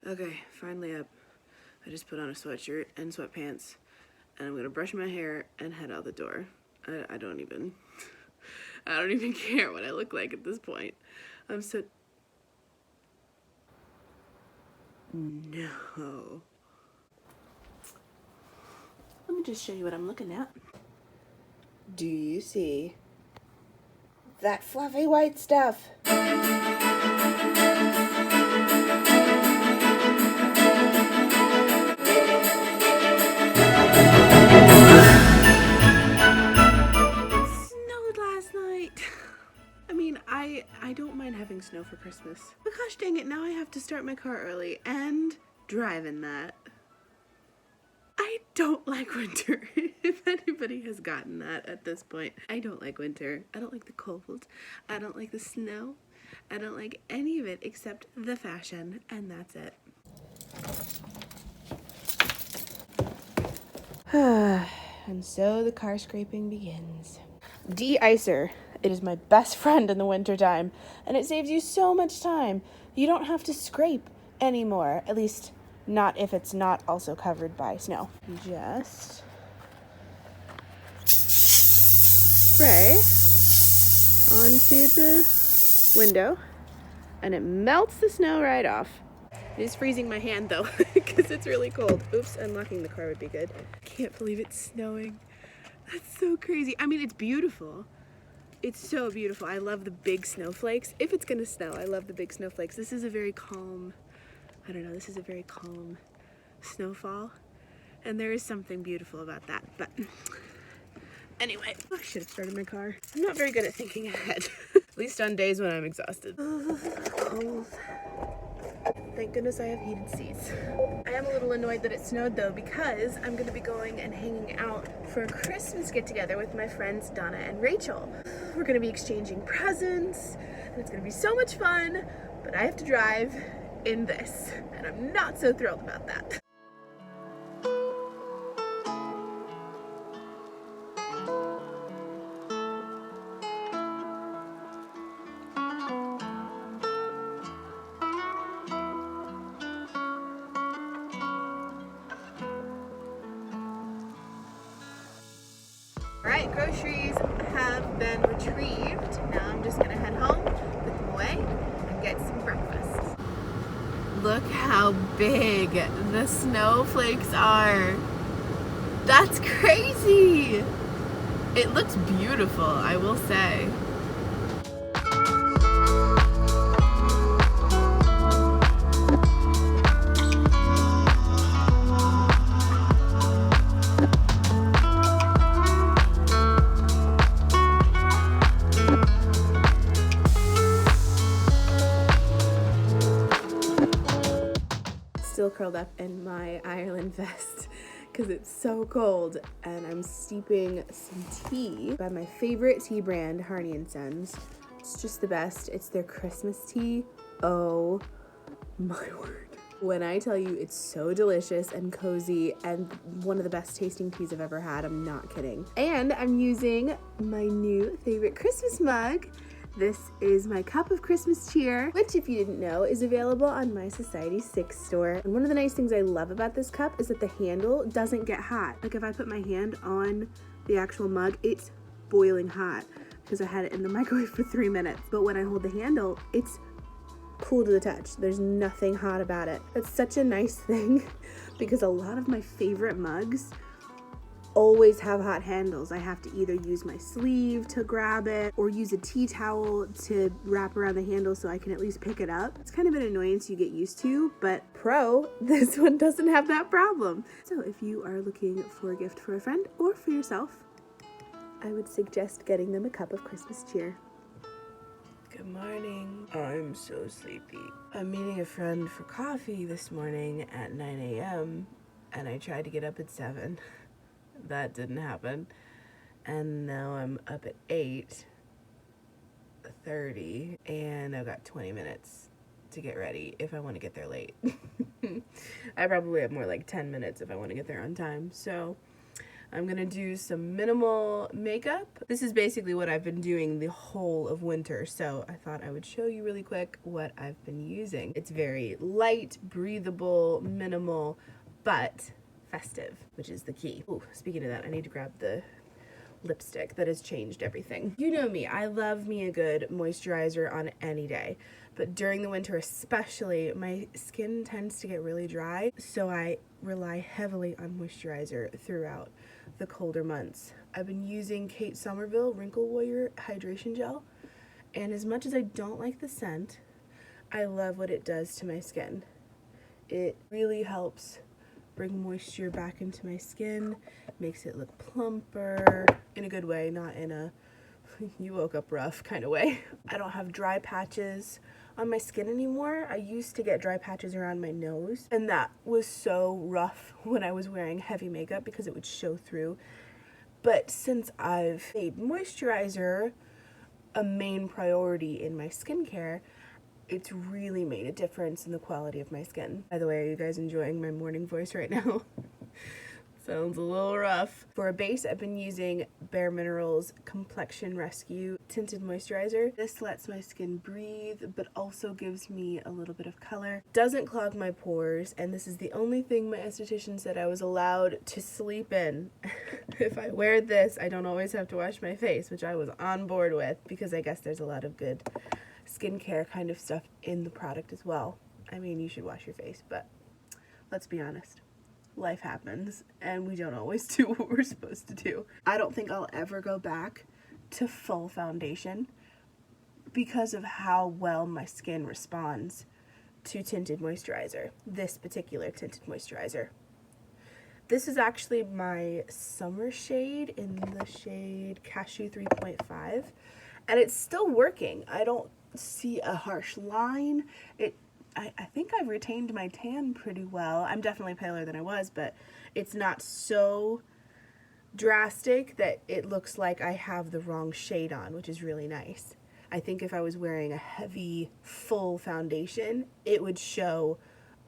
Okay, finally up. I just put on a sweatshirt and sweatpants, and I'm gonna brush my hair and head out the door. I don't even care what I look like at this point. I'm so... No. Let me just show you what I'm looking at. Do you see that fluffy white stuff? I don't mind having snow for Christmas. But gosh dang it, now I have to start my car early and drive in that. I don't like winter, if anybody has gotten that at this point. I don't like winter. I don't like the cold. I don't like the snow. I don't like any of it except the fashion, and that's it. And so the car scraping begins. De-icer. It is my best friend in the wintertime, and it saves you so much time. You don't have to scrape anymore, at least not if it's not also covered by snow. You just spray onto the window, and it melts the snow right off. It is freezing my hand though, because it's really cold. Oops, unlocking the car would be good. I can't believe it's snowing. That's so crazy. I mean, it's beautiful. It's so beautiful. I love the big snowflakes. If it's gonna snow, I love the big snowflakes. This is a very calm, I don't know, this is a very calm snowfall. And there is something beautiful about that. But anyway, I should have started my car. I'm not very good at thinking ahead. At least on days when I'm exhausted. Cold. Thank goodness I have heated seats. I am a little annoyed that it snowed though, because I'm gonna be going and hanging out for a Christmas get together with my friends Donna and Rachel. We're gonna be exchanging presents, and it's gonna be so much fun, but I have to drive in this, and I'm not so thrilled about that. Alright, groceries have been retrieved. Now I'm just gonna head home, put them away, and get some breakfast. Look how big the snowflakes are. That's crazy! It looks beautiful, I will say. Still curled up in my Ireland vest because it's so cold, and I'm steeping some tea by my favorite tea brand, Harney & Sons. It's just the best. It's their Christmas tea. Oh my word. When I tell you it's so delicious and cozy and one of the best tasting teas I've ever had, I'm not kidding. And I'm using my new favorite Christmas mug. This is my cup of Christmas cheer, which, if you didn't know, is available on my Society6 store. And one of the nice things I love about this cup is that the handle doesn't get hot. Like if I put my hand on the actual mug, it's boiling hot because I had it in the microwave for 3 minutes. But when I hold the handle, it's cool to the touch. There's nothing hot about it. That's such a nice thing because a lot of my favorite mugs always have hot handles. I have to either use my sleeve to grab it or use a tea towel to wrap around the handle so I can at least pick it up. It's kind of an annoyance you get used to, but this one doesn't have that problem. So if you are looking for a gift for a friend or for yourself, I would suggest getting them a cup of Christmas cheer. Good morning. I'm so sleepy. I'm meeting a friend for coffee this morning at 9 a.m. and I tried to get up at 7. That didn't happen. And now I'm up at 8:30 and I've got 20 minutes to get ready if I want to get there late. I probably have more like 10 minutes if I want to get there on time. So I'm gonna do some minimal makeup. This is basically what I've been doing the whole of winter, so I thought I would show you really quick what I've been using. It's very light, breathable, minimal, but festive, which is the key. Ooh, speaking of that, I need to grab the lipstick that has changed everything. You know me, I love me a good moisturizer on any day, but during the winter especially, my skin tends to get really dry, so I rely heavily on moisturizer throughout the colder months. I've been using Somerville Wrinkle Warrior Hydration Gel, and as much as I don't like the scent, I love what it does to my skin. It really helps bring moisture back into my skin, makes it look plumper, in a good way, not in a you woke up rough kind of way. I don't have dry patches on my skin anymore. I used to get dry patches around my nose, and that was so rough when I was wearing heavy makeup because it would show through. But since I've made moisturizer a main priority in my skincare, it's really made a difference in the quality of my skin. By the way, are you guys enjoying my morning voice right now? Sounds a little rough. For a base, I've been using Bareminerals Complexion Rescue Tinted Moisturizer. This lets my skin breathe, but also gives me a little bit of color. Doesn't clog my pores, and this is the only thing my esthetician said I was allowed to sleep in. If I wear this, I don't always have to wash my face, which I was on board with, because I guess there's a lot of good skincare kind of stuff in the product as well. I mean, you should wash your face, but let's be honest. Life happens, and we don't always do what we're supposed to do. I don't think I'll ever go back to full foundation because of how well my skin responds to tinted moisturizer, this particular tinted moisturizer. This is actually my summer shade in the shade Cashew 3.5, and it's still working. I don't see a harsh line. I think I've retained my tan pretty well. I'm definitely paler than I was, but it's not so drastic that it looks like I have the wrong shade on, which is really nice. I think if I was wearing a heavy, full foundation, it would show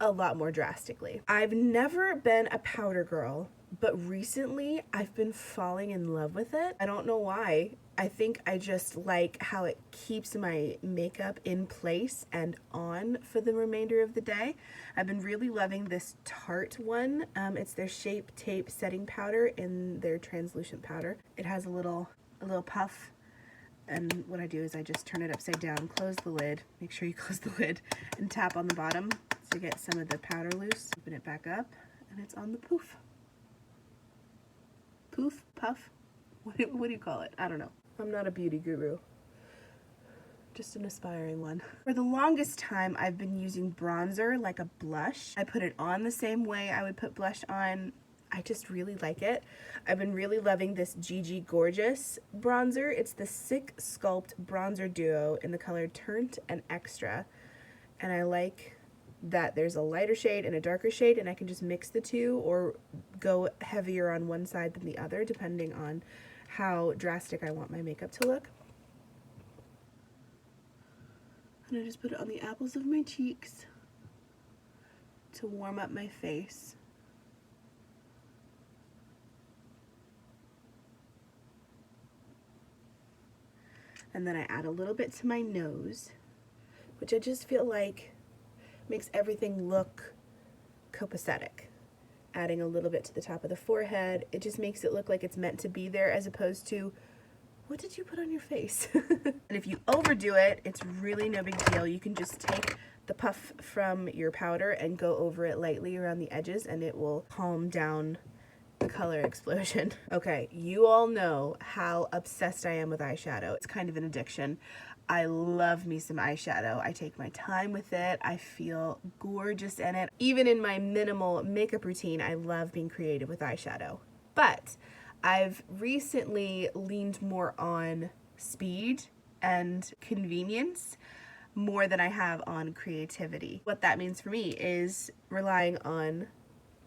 a lot more drastically. I've never been a powder girl, but recently I've been falling in love with it. I don't know why. I think I just like how it keeps my makeup in place and on for the remainder of the day. I've been really loving this Tarte one. It's their Shape Tape Setting Powder in their translucent powder. It has a little puff, and what I do is I just turn it upside down, close the lid, make sure you close the lid, and tap on the bottom to get some of the powder loose. Open it back up, and it's on the poof. Poof? Puff? What do you call it? I don't know. I'm not a beauty guru, just an aspiring one. For the longest time, I've been using bronzer like a blush. I put it on the same way I would put blush on. I just really like it. I've been really loving this Gigi Gorgeous bronzer. It's the Sick Sculpt Bronzer Duo in the color Turnt and Extra. And I like that there's a lighter shade and a darker shade, and I can just mix the two or go heavier on one side than the other, depending on how drastic I want my makeup to look. And I just put it on the apples of my cheeks to warm up my face. And then I add a little bit to my nose, which I just feel like makes everything look copacetic. Adding a little bit to the top of the forehead, it just makes it look like it's meant to be there, as opposed to, what did you put on your face? And if you overdo it, it's really no big deal. You can just take the puff from your powder and go over it lightly around the edges, and it will calm down the color explosion. Okay, you all know how obsessed I am with eyeshadow. It's kind of an addiction. I love me some eyeshadow. I take my time with it. I feel gorgeous in it. Even in my minimal makeup routine, I love being creative with eyeshadow. But I've recently leaned more on speed and convenience more than I have on creativity. What that means for me is relying on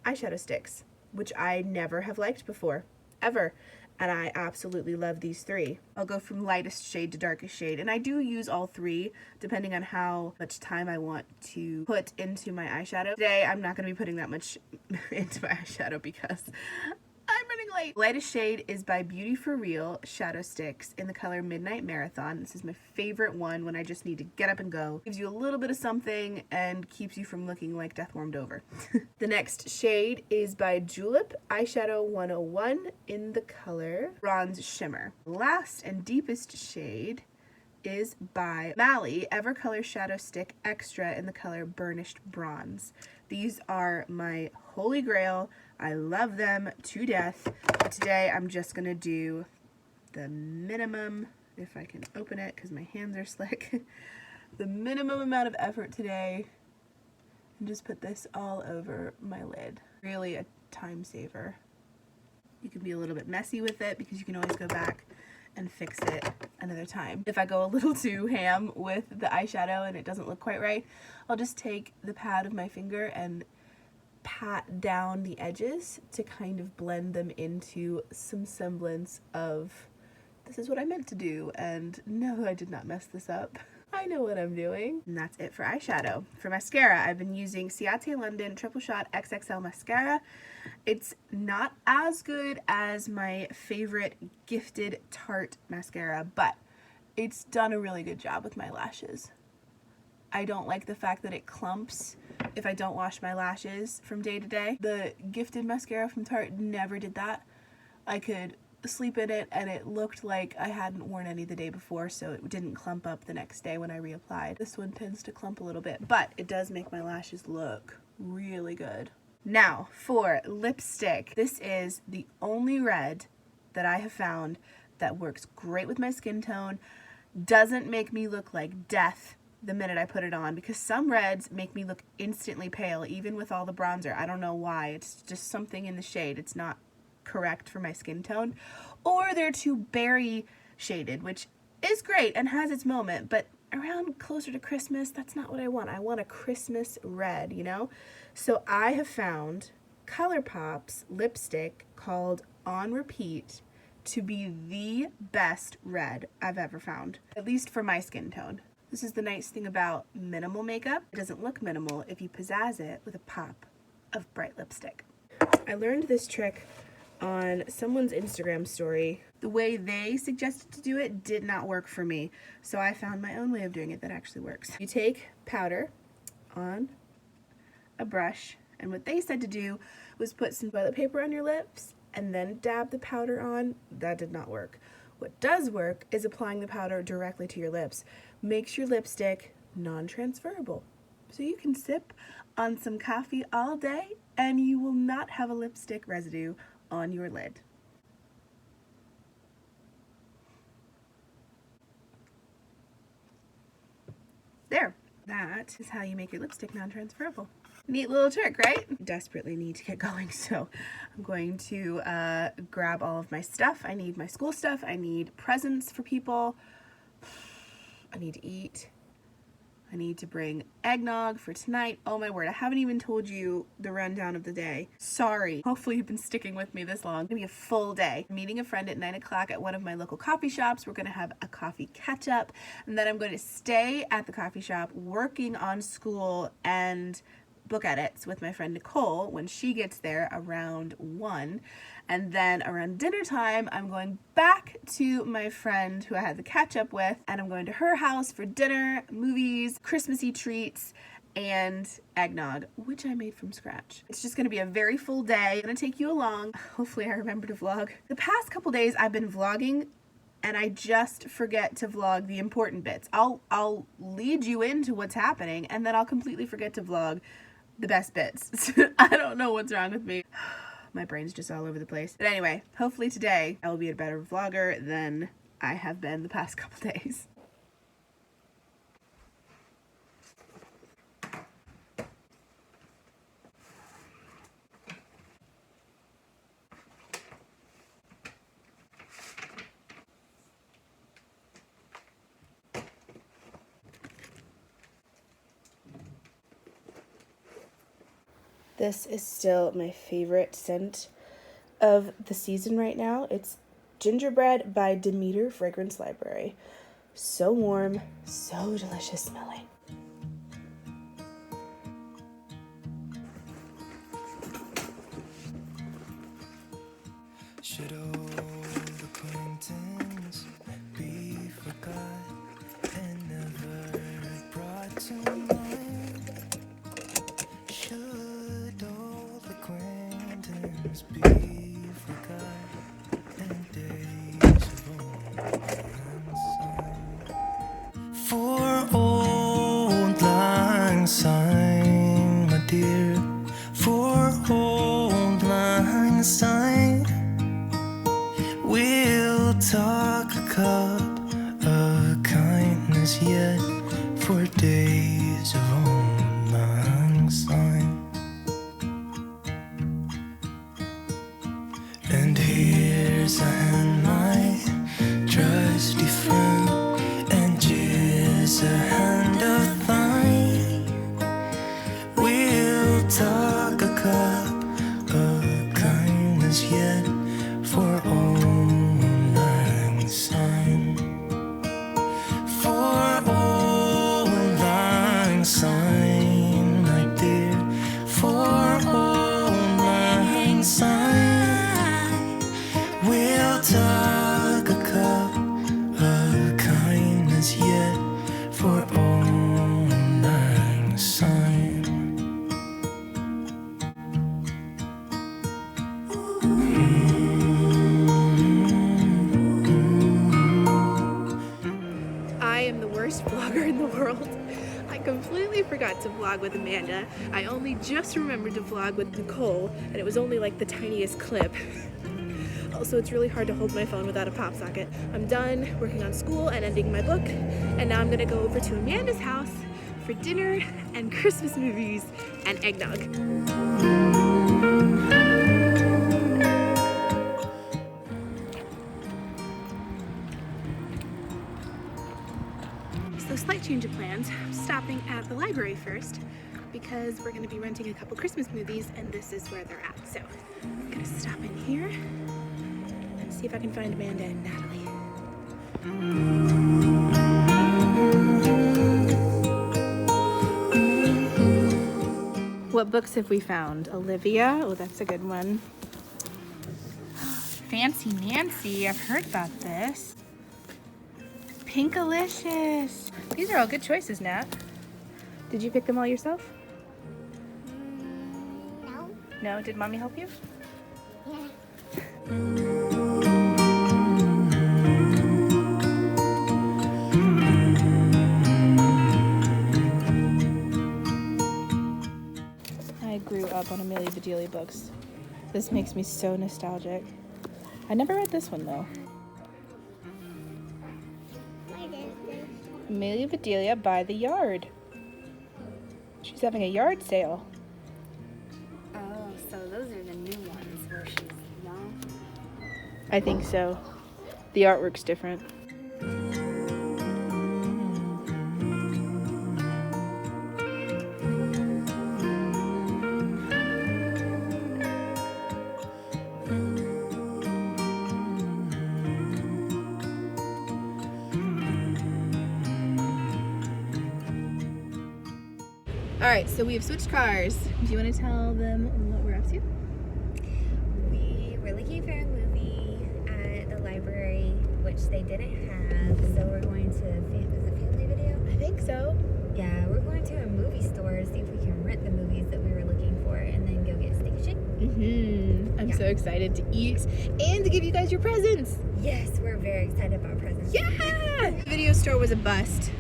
eyeshadow sticks, which I never have liked before, ever. And I absolutely love these three. I'll go from lightest shade to darkest shade, and I do use all three depending on how much time I want to put into my eyeshadow. Today I'm not going to be putting that much into my eyeshadow because I'm running light. Lightest shade is by Beauty For Real Shadow Sticks in the color Midnight Marathon. This is my favorite one when I just need to get up and go. Gives you a little bit of something and keeps you from looking like death warmed over. The next shade is by Julep Eyeshadow 101 in the color Bronze Shimmer. Last and deepest shade is by Mally Evercolor Shadow Stick Extra in the color Burnished Bronze. These are my holy grail. I love them to death. But today I'm just gonna do the minimum, if I can open it because my hands are slick, the minimum amount of effort today, and just put this all over my lid. Really a time saver. You can be a little bit messy with it because you can always go back and fix it another time. If I go a little too ham with the eyeshadow and it doesn't look quite right, I'll just take the pad of my finger and pat down the edges to kind of blend them into some semblance of, this is what I meant to do, and no, I did not mess this up. I know what I'm doing. And that's it for eyeshadow. For mascara, I've been using Ciate London Triple Shot XXL Mascara. It's not as good as my favorite Gifted Tarte mascara, but it's done a really good job with my lashes. I don't like the fact that it clumps if I don't wash my lashes from day to day. The Gifted mascara from Tarte never did that. I could sleep in it and it looked like I hadn't worn any the day before, so it didn't clump up the next day when I reapplied. This one tends to clump a little bit, but it does make my lashes look really good. Now for lipstick. This is the only red that I have found that works great with my skin tone, doesn't make me look like death the minute I put it on, because some reds make me look instantly pale even with all the bronzer. I don't know why. It's just something in the shade. It's not correct for my skin tone, or they're too berry shaded, which is great and has its moment, but around closer to Christmas, that's not what I want. I want a Christmas red, you know? So I have found ColourPop's lipstick called On Repeat to be the best red I've ever found, at least for my skin tone. This is the nice thing about minimal makeup. It doesn't look minimal if you pizzazz it with a pop of bright lipstick. I learned this trick on someone's Instagram story. The way they suggested to do it did not work for me, so I found my own way of doing it that actually works. You take powder on a brush, and what they said to do was put some toilet paper on your lips and then dab the powder on. That did not work. What does work is applying the powder directly to your lips. Makes your lipstick non-transferable. So you can sip on some coffee all day and you will not have a lipstick residue on your lid. There. That is how you make your lipstick non-transferable. Neat little trick, right? Desperately need to get going, so I'm going to grab all of my stuff. I need my school stuff. I need presents for people. I need to eat. I need to bring eggnog for tonight. Oh my word, I haven't even told you the rundown of the day. Sorry. Hopefully you've been sticking with me this long. It's gonna be a full day. I'm meeting a friend at 9 o'clock at one of my local coffee shops. We're gonna have a coffee catch up, and then I'm going to stay at the coffee shop working on school and book edits with my friend Nicole when she gets there around 1. And then around dinner time, I'm going back to my friend who I had the catch up with, and I'm going to her house for dinner, movies, Christmassy treats, and eggnog, which I made from scratch. It's just gonna be a very full day. I'm gonna take you along. Hopefully I remember to vlog. The past couple days I've been vlogging and I just forget to vlog the important bits. I'll lead you into what's happening and then I'll completely forget to vlog the best bits. I don't know what's wrong with me. My brain's just all over the place. But anyway, hopefully today I will be a better vlogger than I have been the past couple days. This is still my favorite scent of the season right now. It's Gingerbread by Demeter Fragrance Library. So warm, so delicious smelling. kindness yet for days of old lang syne. And here's a hand, my trusty friend, and here's a hand of thine. We'll talk a cup of kindness yet for old lang syne. For old lang syne, my dear, for old lang syne. We'll talk a cup of kindness yet for old lang syne. I am the worst vlogger in the world. I completely forgot to vlog with Amanda. I only just remembered to vlog with Nicole, and it was only like the tiniest clip. Also, it's really hard to hold my phone without a pop socket. I'm done working on school and ending my book, and now I'm gonna go over to Amanda's house for dinner and Christmas movies and eggnog. So, slight change of plans. I'm stopping at the library first because we're gonna be renting a couple Christmas movies, and this is where they're at. So, I'm gonna stop in here. See if I can find Amanda and Natalie. What books have we found? Olivia, oh that's a good one. Fancy Nancy, I've heard about this. Pinkalicious. These are all good choices, Nat. Did you pick them all yourself? No. No? Did Mommy help you? Yeah. I grew up on Amelia Bedelia books. This makes me so nostalgic. I never read this one though. What is this? Amelia Bedelia by the Yard. She's having a yard sale. Oh, so those are the new ones where she's young. I think so. The artwork's different. Alright, so we have switched cars. Do you want to tell them what we're up to? We were looking for a movie at the library, which they didn't have, so we're going to, is it Family Video? I think so. Yeah, we're going to a movie store, see if we can rent the movies that we were looking for, and then go get steak and shake. I'm so excited to eat and to give you guys your presents. Yes, we're very excited about presents. Yeah! The video store was a bust.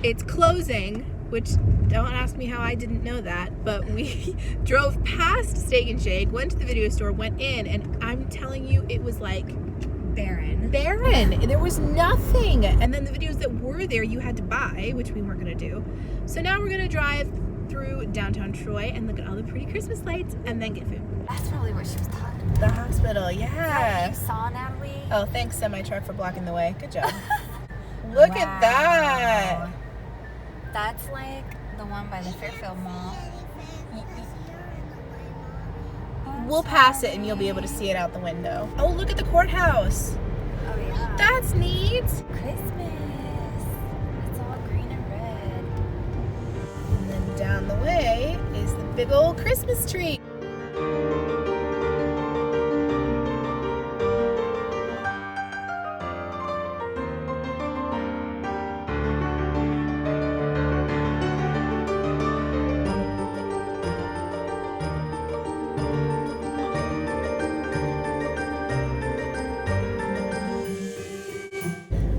It's closing, which don't ask me how I didn't know that, but we drove past Steak and Shake, went to the video store, went in, and I'm telling you, it was like Barren. There was nothing. And then the videos that were there you had to buy, which we weren't gonna do. So now we're gonna drive through downtown Troy and look at all the pretty Christmas lights and then get food. That's probably what she was talking about. The hospital, yeah. You saw Natalie? Oh, thanks semi-truck for blocking the way. Good job. Look at that. That's like the one by the Fairfield Mall. We'll pass it and you'll be able to see it out the window. Oh, look at the courthouse. Oh yeah. That's neat. Christmas. It's all green and red. And then down the way is the big old Christmas tree.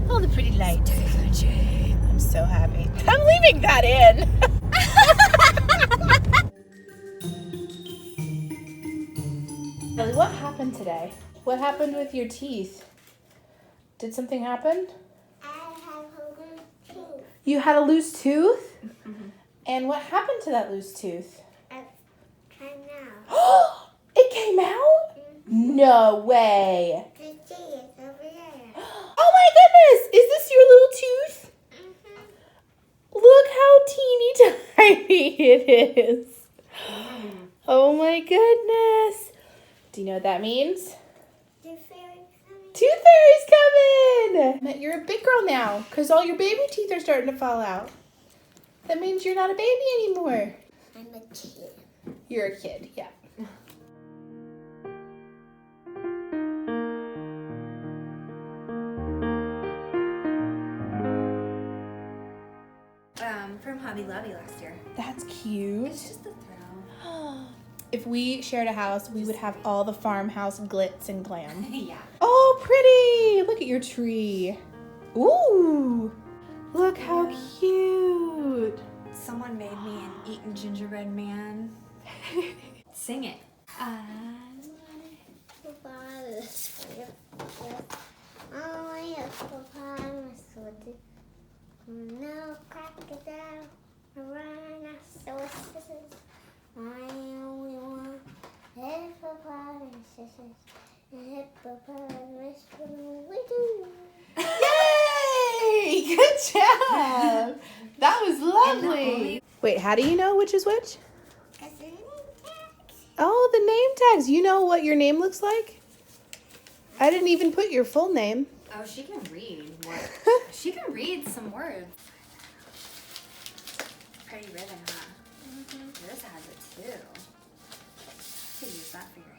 All the pretty lights. I'm so happy. I'm leaving that in. Ellie, what happened today? What happened with your teeth? Did something happen? I have holding teeth. You had a loose tooth? Mm-hmm. And what happened to that loose tooth? It came out. It came out? Mm-hmm. No way. The G is over there. Oh my goodness! Is this your little tooth? Mm-hmm. Look how teeny tiny it is. Oh my goodness. Do you know what that means? The fairy's coming. Tooth fairy's coming! You're a big girl now because all your baby teeth are starting to fall out. That means you're not a baby anymore. I'm a kid. You're a kid, yeah. From Hobby Lobby last year. That's cute. It's just a throw. If we shared a house, we would have all the farmhouse glitz and glam. Yeah. Oh, pretty! Look at your tree. Ooh! Look how cute. Someone made me an eaten gingerbread man. Sing it. No crocodile, rhinoceros. I only want hippopotamuses. Hippopotamus we do. Yay! Good job! That was lovely. Wait, how do you know which is which? Oh, the name tags. You know what your name looks like? I didn't even put your full name. Oh, she can read words. She can read some words. Pretty ribbon, huh? Mm-hmm. Yours has it too. You could use that for your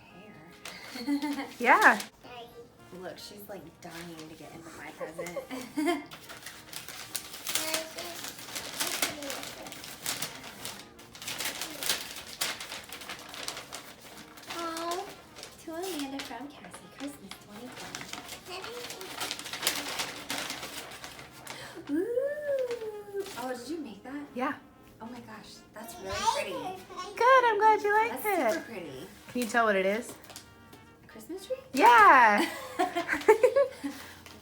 hair. Yeah. Look, she's like dying to get into my present. Oh, to Amanda from Cassie, Christmas 2020. Ooh. Oh, did you make that? Yeah. Oh my gosh, that's really pretty. Good, I'm glad you liked That's it. super pretty. Can you tell what it is? A Christmas tree? Yeah.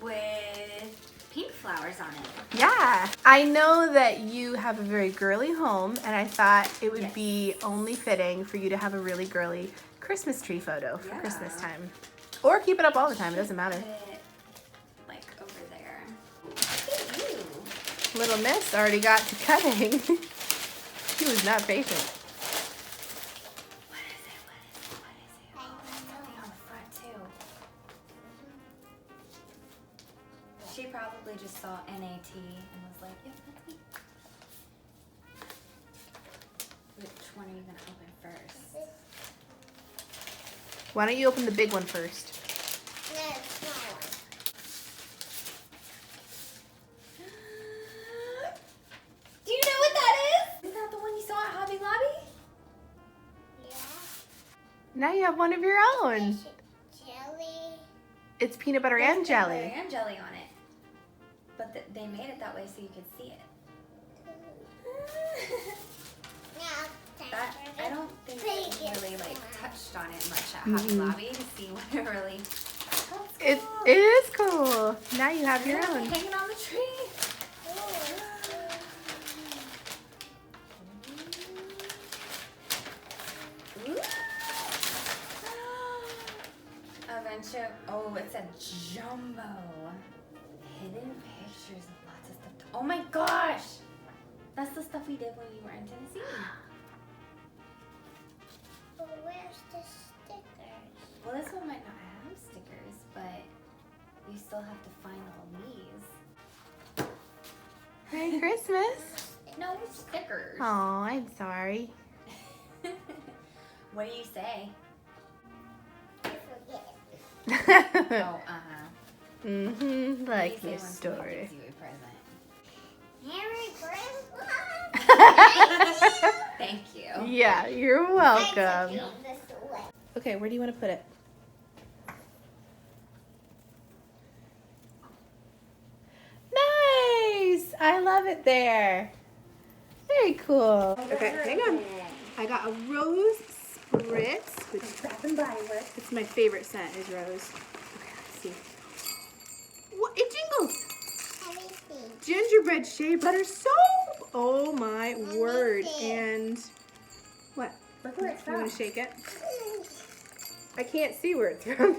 With pink flowers on it. Yeah. I know that you have a very girly home, and I thought it would be only fitting for you to have a really girly Christmas tree photo for Christmas time. Or keep it up all the time, it doesn't matter. Put it like over there. Look at you. Little miss already got to cutting. She was not patient. What is it? Oh, it's something on the front too. She probably just saw NAT and was like, yep, that's me. Which one are you gonna open first? Why don't you open the big one first? Do you know what that is? Is that the one you saw at Hobby Lobby? Yeah. Now you have one of your own. Jelly. It's peanut butter and There's jelly. peanut butter and jelly on it. But they made it that way so you could see it. That, I don't think they really like touched on it much at Hobby Lobby to see what it really. It is cool. Now you have your own. Hanging on the tree. Adventure. Oh, it's a jumbo. Hidden pictures of lots of stuff. Oh my gosh! That's the stuff we did when we were in Tennessee. But where's the stickers? Well, this one might not have stickers, but you still have to find all these. Merry Christmas. No stickers. Oh, I'm sorry. What do you say? I forget. Oh, Mm-hmm. Like What do your you say when someone story. gives you a present? Merry Christmas. Thank you. Yeah, you're welcome. This away. Okay, where do you want to put it? Nice! I love it there. Very cool. Okay, hang on. I got a rose spritz, which it's my favorite scent is rose. Okay, let's see. What? It jingles! Everything. gingerbread shea butter soap. Oh my word. see. And what? Look where it's You want from. to shake it? I can't see where it's from.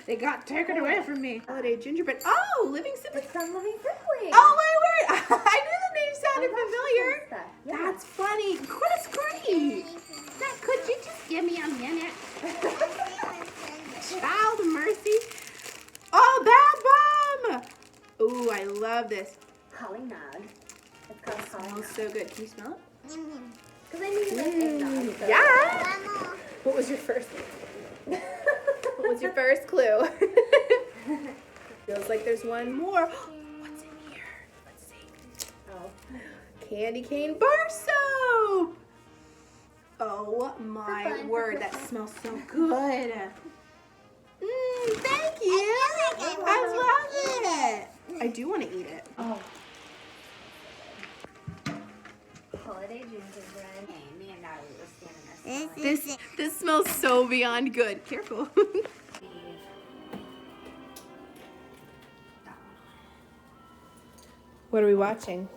It got taken away from me. Holiday gingerbread. Oh, Living Simply. It's from Living Simply. Oh my word. I knew the name sounded I love familiar. stuff. Yeah. That's funny. That's great. That, could you just give me a minute? Child of mercy. Oh, Bath Bomb. Ooh, I love this. Holly Nog. It's called Holly Nog. Smells so good. Can you smell it? Because I knew you like eggnog. So. Yeah. Mama. What was your first? What was your first clue? Feels like there's one more. What's in here? Let's see. Oh. Candy cane bar soap. Oh my fun, word, for that fun. smells so good. Thank you. I I love it. I do want to eat it. Oh. Holiday gingerbread. Hey, me and Natalie were standing there smelling. This smells so beyond good. Careful. What are we watching?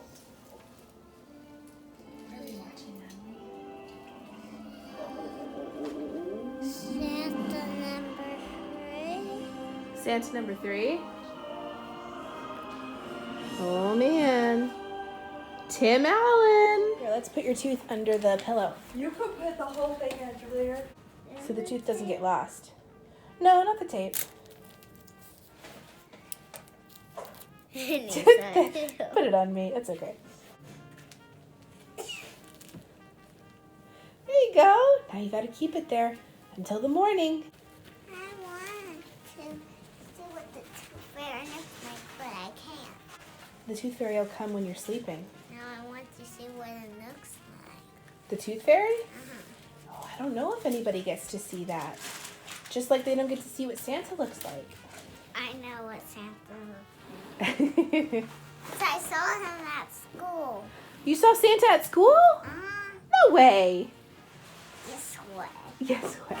What are we watching, Natalie? Santa number 3. Santa number 3. Oh man. Tim Allen. Here, let's put your tooth under the pillow You could put the whole thing under there. so the tooth doesn't get lost. No, not the tape. Put it on me. It's okay. There you go. Now you gotta keep it there until the morning. I want to see what the tooth fairy looks like, but I can't. The tooth fairy will come when you're sleeping. Now I want to see what it looks like. The tooth fairy? Uh-huh. Oh, I don't know if anybody gets to see that. Just like they don't get to see what Santa looks like. I know what Santa looks like. So I saw him at school. You saw Santa at school? Uh-huh. No way. This way. Yes way.